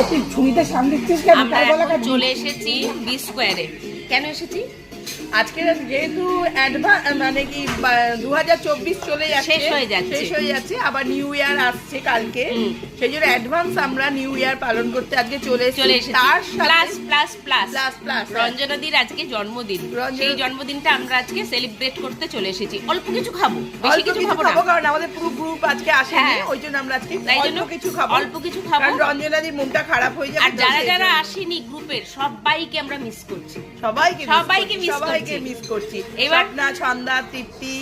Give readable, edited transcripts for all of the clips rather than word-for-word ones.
তুই ছুরিতে সামনে দিচ্ছিস কেন? আমরা এখন চলে এসেছি বি স্কোয়ারে। কেন এসেছি? আজকে যেহেতু মানে কি 2024 চলে যাচ্ছে, শেষ হয়ে যাচ্ছে, আবার নিউ ইয়ার আসছে কালকে, সেই জন্য অ্যাডভান্স আমরা নিউ ইয়ার পালন করতে আজকে চলে এসেছি। তার plus plus plus plus plus রঞ্জনাদির আজকে জন্মদিন, সেই জন্মদিনটা আমরা আজকে সেলিব্রেট করতে চলে এসেছি। অল্প কিছু খাবো, বেশি কিছু খাবো না, কারণ আমাদের পুরো গ্রুপ আজকে আসেনি, ওই জন্য আমরা আজকে অল্প কিছু খাবো, কারণ রঞ্জনাদির মনটা খারাপ হয়ে যাবে। আর যারা যারা আসেনি গ্রুপের সবাইকে আমরা মিস করছি, সবাইকে মিস করছি। এবার না ছন্দা, তৃপ্তি,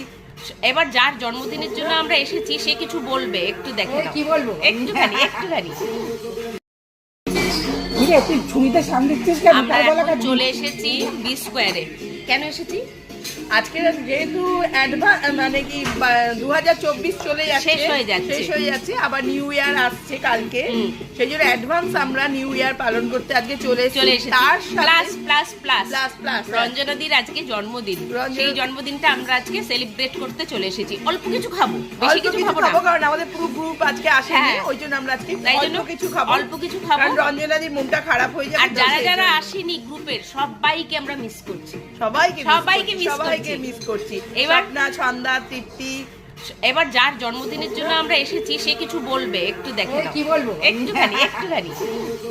এবার যার জন্মদিনের জন্য আমরা এসেছি সে কিছু বলবে, একটু দেখে নাও। কি বলবো? একটুখানি তুই ছুরিতে সামনে দিচ্ছিস কেন? আমরা এখন চলে এসেছি বি স্কোয়ারে। কেন এসেছি? আজকে যেহেতু মানে কি 2024 চলে যাচ্ছে, শেষ হয়ে যাচ্ছে, আবার নিউ ইয়ার আসছে কালকে, সেই জন্য অ্যাডভান্স আমরা নিউ ইয়ার পালন করতে আজকে চলে এসেছি। তার plus plus plus plus plus রঞ্জনাদির আজকে জন্মদিন, সেই জন্মদিনটা আমরা আজকে সেলিব্রেট করতে চলে এসেছি। অল্প কিছু খাবো, বেশি কিছু খাবো না, কারণ আমাদের পুরো গ্রুপ আজকে আসেনি, ওই জন্য আমরা আজকে অল্প কিছু খাবো, কারণ রঞ্জনাদির মনটা খারাপ হয়ে যাবে। আর যারা যারা আসেনি গ্রুপের সবাইকে আমরা মিস করছি, সবাইকে মিস করছি। এবার না ছন্দা, তৃপ্তি, এবার যার জন্মদিনের জন্য আমরা এসেছি সে কিছু বলবে, একটু দেখে নাও। কি বলবো? একটুখানি